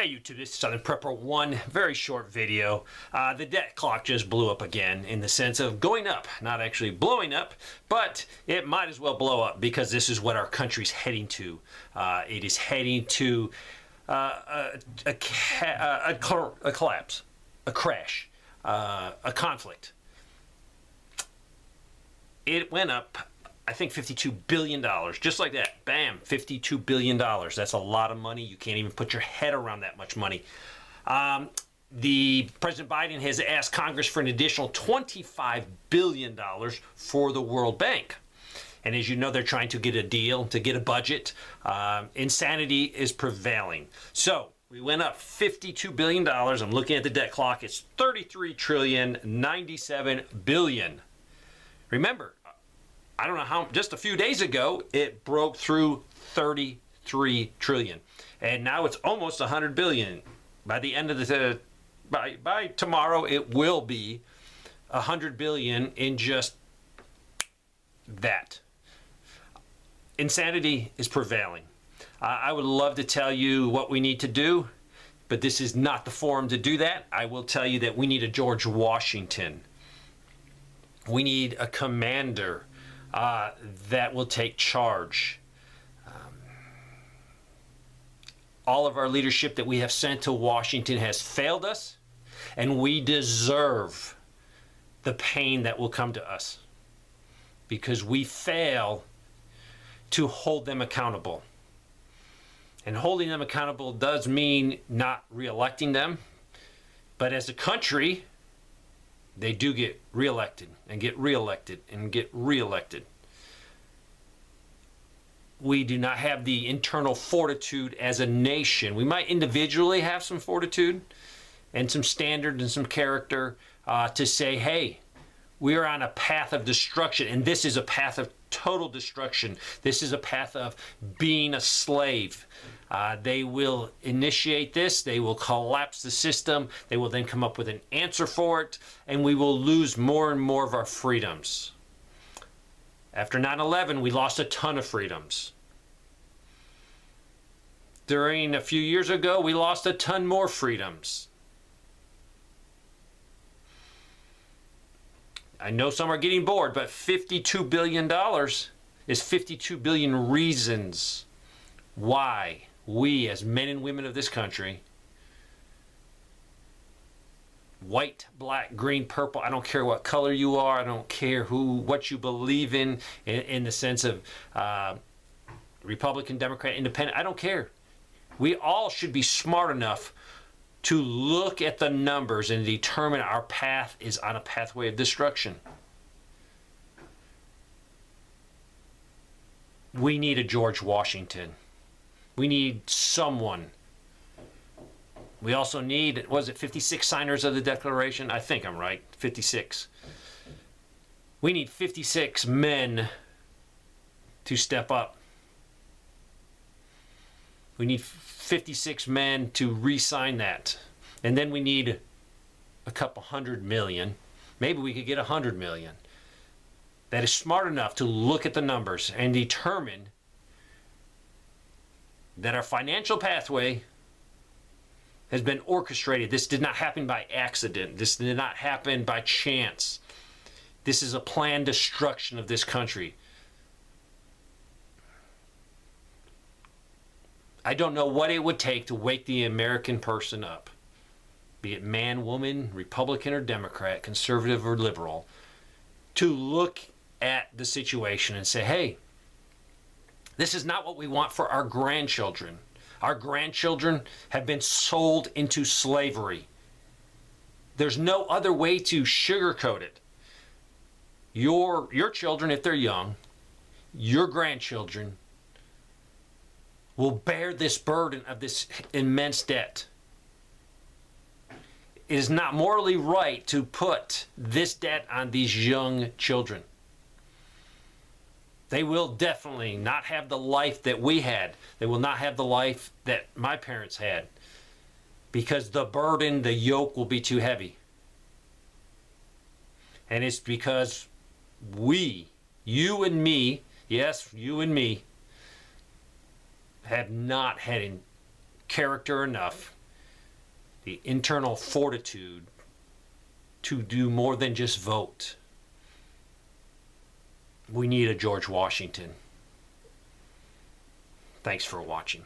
Hey YouTube, this is Southern Prepper. One very short video. The debt clock just blew up again in the sense of going up, not actually blowing up, but it might as well blow up because this is what our country's heading to. It is heading to a collapse, a crash, a conflict. It went up, I think, $52 billion, just like that. Bam, $52 billion. That's a lot of money. You can't even put your head around that much money. The President Biden has asked Congress for an additional $25 billion for the World Bank. And as you know, they're trying to get a deal, to get a budget. Insanity is prevailing. So we went up $52 billion. I'm looking at the debt clock. It's $33,097 billion. Remember, I don't know how, just a few days ago, it broke through 33 trillion. And now it's almost 100 billion. By the end of the, by tomorrow, it will be 100 billion in just that. Insanity is prevailing. I would love to tell you what we need to do, but this is not the forum to do that. I will tell you that we need a George Washington. We need a commander that will take charge. All of our leadership that we have sent to Washington has failed us, and we deserve the pain that will come to us because we fail to hold them accountable. And holding them accountable does mean not re-electing them, but as a country, they do get reelected and get reelected and get reelected. We do not have the internal fortitude as a nation. We might individually have some fortitude and some standard and some character to say, hey, we are on a path of destruction, and this is a path of total destruction. This is a path of being a slave. They will initiate this. They will collapse the system. They will then come up with an answer for it, and we will lose more and more of our freedoms. After 9/11, we lost a ton of freedoms. During a few years ago, we lost a ton more freedoms. I know some are getting bored, but $52 billion is 52 billion reasons why we, as men and women of this country, white, black, green, purple, I don't care what color you are, I don't care what you believe in the sense of Republican, Democrat, Independent, I don't care. We all should be smart enough to look at the numbers and determine our path is on a pathway of destruction. We need a George Washington. We need someone. We also need, was it 56 signers of the Declaration? I think I'm right, 56. We need 56 men to step up. We need 56 men to re-sign that. And then we need a couple hundred million. Maybe we could get 100 million. That is smart enough to look at the numbers and determine that our financial pathway has been orchestrated. This did not happen by accident. This did not happen by chance. This is a planned destruction of this country. I don't know what it would take to wake the American person up, be it man, woman, Republican or Democrat, conservative or liberal, to look at the situation and say, hey, this is not what we want for our grandchildren. Our grandchildren have been sold into slavery. There's no other way to sugarcoat it. Your children, if they're young, your grandchildren will bear this burden of this immense debt. It is not morally right to put this debt on these young children. They will definitely not have the life that we had. They will not have the life that my parents had because the burden, the yoke will be too heavy. And it's because we, you and me, yes, you and me, have not had character enough the internal fortitude to do more than just vote. We need a George Washington. Thanks for watching.